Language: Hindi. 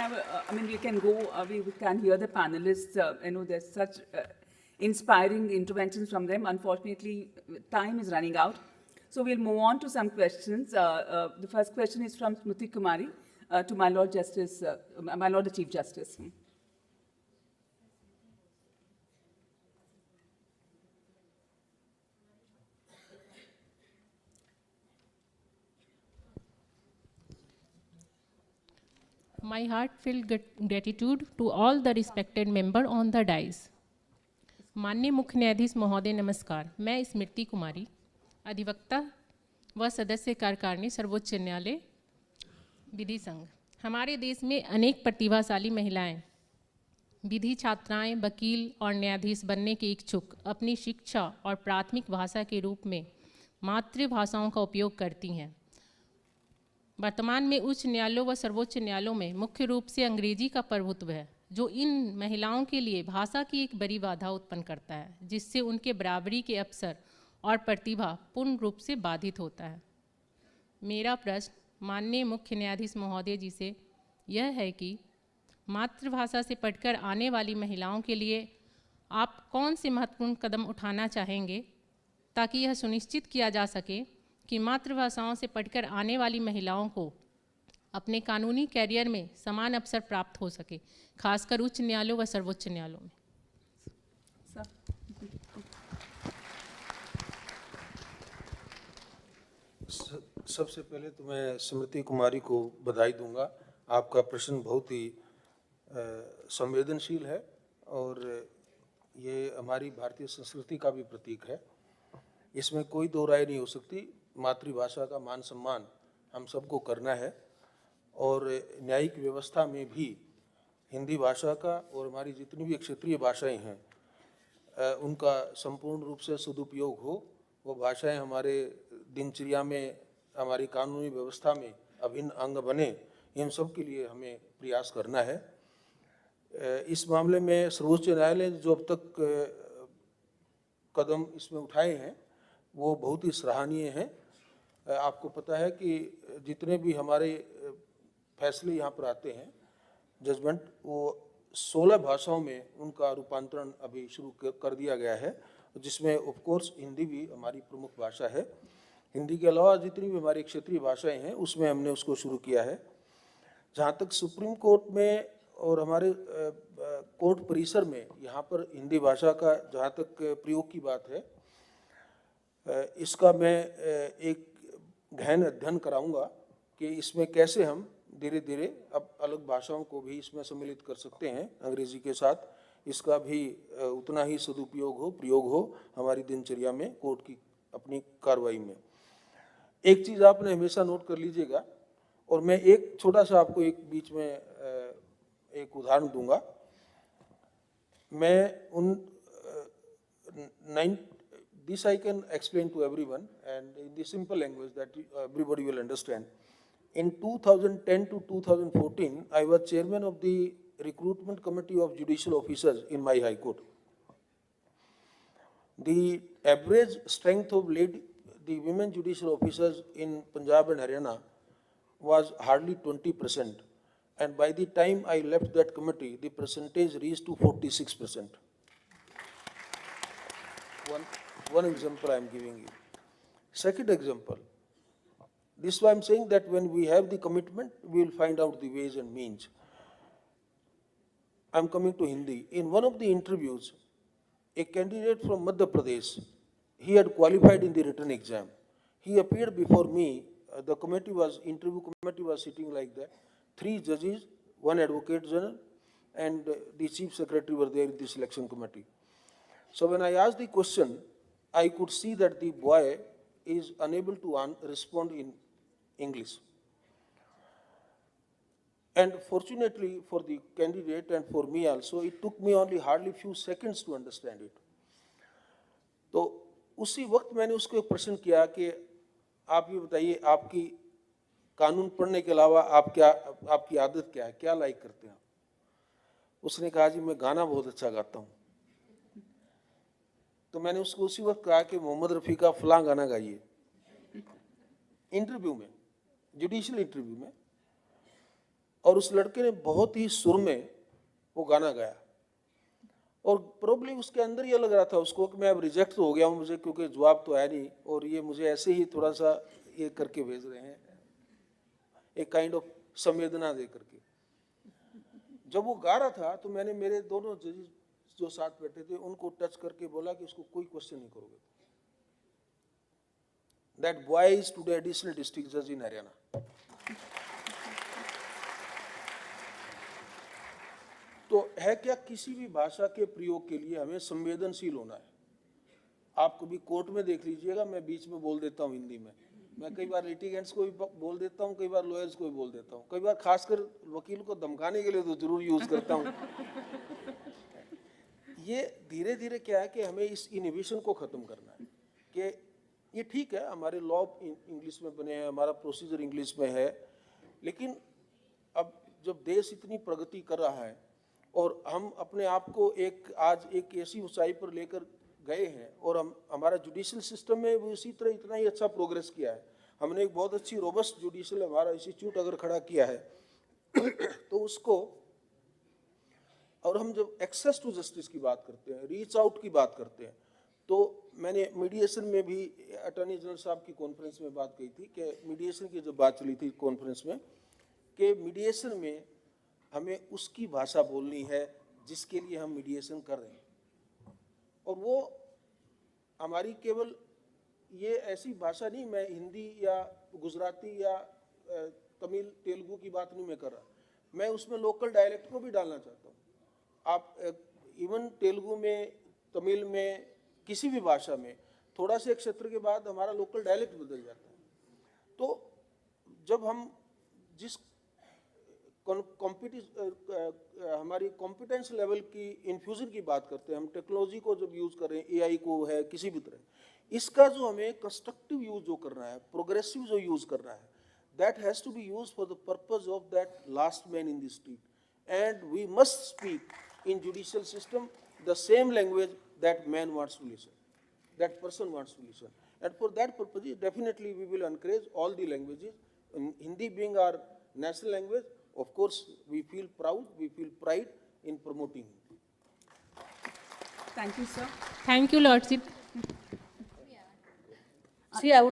I mean, we can go, we can hear the panelists, there's such inspiring interventions from them. Unfortunately, time is running out. So we'll move on to some questions. The first question is from Smriti Kumari to my Lord Justice, my Lord the Chief Justice. My heartfelt gratitude to all the respected member on the dais. माननीय मुख्य न्यायाधीश महोदय नमस्कार। मैं स्मृति कुमारी, अधिवक्ता व सदस्य कार्यकारिणी सर्वोच्च न्यायालय विधि संघ। हमारे देश में अनेक प्रतिभाशाली महिलाएं, विधि छात्राएं, वकील और न्यायाधीश बनने के इच्छुक अपनी शिक्षा और प्राथमिक भाषा के रूप में मातृभाषाओं का उपयोग करती हैं। वर्तमान में उच्च न्यायालयों व सर्वोच्च न्यायालयों में मुख्य रूप से अंग्रेजी का प्रभुत्व है, जो इन महिलाओं के लिए भाषा की एक बड़ी बाधा उत्पन्न करता है, जिससे उनके बराबरी के अवसर और प्रतिभा पूर्ण रूप से बाधित होता है। मेरा प्रश्न माननीय मुख्य न्यायाधीश महोदय जी से यह है कि मातृभाषा से पढ़कर आने वाली महिलाओं के लिए आप कौन से महत्वपूर्ण कदम उठाना चाहेंगे ताकि यह सुनिश्चित किया जा सके कि मातृभाषाओं से पढ़कर आने वाली महिलाओं को अपने कानूनी कैरियर में समान अवसर प्राप्त हो सके, खासकर उच्च न्यायालयों व सर्वोच्च न्यायालयों में। सबसे पहले तो मैं स्मृति कुमारी को बधाई दूंगा। आपका प्रश्न बहुत ही संवेदनशील है और ये हमारी भारतीय संस्कृति का भी प्रतीक है। इसमें कोई दो राय नहीं हो सकती। मातृभाषा का मान सम्मान हम सबको करना है और न्यायिक व्यवस्था में भी हिंदी भाषा का और हमारी जितनी भी क्षेत्रीय भाषाएं हैं उनका संपूर्ण रूप से सदुपयोग हो। वो भाषाएं हमारे दिनचर्या में, हमारी कानूनी व्यवस्था में अभिन्न अंग बने, इन सब के लिए हमें प्रयास करना है। इस मामले में सर्वोच्च न्यायालय ने जो अब तक कदम इसमें उठाए हैं वो बहुत ही सराहनीय हैं। आपको पता है कि जितने भी हमारे फैसले यहाँ पर आते हैं, जजमेंट, वो 16 भाषाओं में उनका रूपांतरण अभी शुरू कर दिया गया है, जिसमें ऑफ कोर्स हिंदी भी हमारी प्रमुख भाषा है। हिंदी के अलावा जितनी भी हमारी क्षेत्रीय भाषाएं हैं उसमें हमने उसको शुरू किया है। जहाँ तक सुप्रीम कोर्ट में और हमारे कोर्ट परिसर में यहाँ पर हिंदी भाषा का जहाँ तक प्रयोग की बात है, इसका मैं एक गहन अध्ययन कराऊंगा कि इसमें कैसे हम धीरे धीरे अब अलग भाषाओं को भी इसमें सम्मिलित कर सकते हैं अंग्रेजी के साथ। इसका भी उतना ही सदुपयोग हो, प्रयोग हो हमारी दिनचर्या में, कोर्ट की अपनी कार्रवाई में। एक चीज़ आपने हमेशा नोट कर लीजिएगा, और मैं एक छोटा सा आपको एक बीच में एक उदाहरण दूंगा। मैं उन this I can explain to everyone and in the simple language that everybody will understand. In 2010 to 2014, I was chairman of the recruitment committee of judicial officers in my high court. The average strength of the women judicial officers in Punjab and Haryana was hardly 20%, and by the time I left that committee, the percentage reached to 46%. One example I am giving you. Second example, this is why I am saying that when we have the commitment, we will find out the ways and means. I am coming to Hindi. In one of the interviews, a candidate from Madhya Pradesh, he had qualified in the written exam. He appeared before me. The interview committee was sitting like that. 3 judges, 1 advocate general, and the chief secretary were there in the selection committee. So when I asked the question, I could see that the boy is unable to respond in English. And fortunately for the candidate and for me also, it took me only hardly few seconds to understand it. तो उसी वक्त मैंने उसको एक प्रश्न किया कि आप ये बताइए, आपकी कानून पढ़ने के अलावा आपकी आदत क्या है, क्या लाइक करते हैं? उसने कहा जी मैं गाना बहुत अच्छा गाता हूँ। तो मैंने उसको उसी वक्त कहा कि मोहम्मद रफ़ी का फलां गाना गाइए। इंटरव्यू में, जुडिशियल इंटरव्यू में। और उस लड़के ने बहुत ही सुर में वो गाना गाया, और प्रॉब्लम उसके अंदर ये लग रहा था उसको कि मैं अब रिजेक्ट तो हो गया हूँ, मुझे क्योंकि जवाब तो है नहीं, और ये मुझे ऐसे ही थोड़ा सा ये करके भेज रहे हैं, एक काइंड ऑफ संवेदना दे करके। जब वो गा रहा था तो मैंने मेरे दोनों जजेस जो साथ बैठे थे उनको टच करके बोला कि उसको कोई क्वेश्चन नहीं करोगे। That boy is today additional district जज इन हरियाणा। तो है क्या, किसी भी भाषा के प्रयोग के लिए हमें संवेदनशील होना है। आप कभी कोर्ट में देख लीजिएगा, मैं बीच में बोल देता हूँ हिंदी में, मैं कई बार लिटिगेंट्स को भी बोल देता हूँ, कई बार लॉयर्स को भी बोल देता हूँ, कई बार खासकर वकील को धमकाने के लिए तो जरूर यूज करता हूँ। ये धीरे धीरे क्या है कि हमें इस इनहिबिशन को खत्म करना है कि ये ठीक है हमारे लॉ इंग्लिश में बने हैं, हमारा प्रोसीजर इंग्लिश में है, लेकिन अब जब देश इतनी प्रगति कर रहा है और हम अपने आप को आज एक ऐसी ऊंचाई पर लेकर गए हैं, और हम हमारा जुडिशियल सिस्टम में भी उसी तरह इतना ही अच्छा प्रोग्रेस किया है। हमने एक बहुत अच्छी रोबस्ट जुडिशियल हमारा इंस्टीट्यूट अगर खड़ा किया है तो उसको, और हम जब एक्सेस टू जस्टिस की बात करते हैं, रीच आउट की बात करते हैं, तो मैंने मीडिएशन में भी अटॉर्नी जनरल साहब की कॉन्फ्रेंस में बात कही थी कि मीडिएशन की जब बात चली थी कॉन्फ्रेंस में, कि मीडिएशन में हमें उसकी भाषा बोलनी है जिसके लिए हम मीडिएशन कर रहे हैं, और वो हमारी केवल ये ऐसी भाषा नहीं, मैं हिंदी या गुजराती या तमिल तेलुगु की बात नहीं मैं कर रहा, मैं उसमें लोकल डायलेक्ट को भी डालना चाहता हूँ। आप इवन तेलुगु में, तमिल में, किसी भी भाषा में थोड़ा से एक क्षेत्र के बाद हमारा लोकल डायलेक्ट बदल जाता है। तो जब हम जिस हमारी कॉम्पिटेंस लेवल की इन्फ्यूजन की बात करते हैं, हम टेक्नोलॉजी को जब यूज़ कर रहे हैं, एआई को है किसी भी तरह, इसका जो हमें कंस्ट्रक्टिव यूज जो करना है, प्रोग्रेसिव जो यूज करना है, that has to be used for the purpose of that last man in the street, and we must speak in judicial system the same language that man wants to listen, that person wants to listen, and for that purpose definitely we will encourage all the languages. Hindi being our national language, of course we feel proud, we feel pride in promoting Hindi. Thank you, sir. Thank you, Lordship. See, I would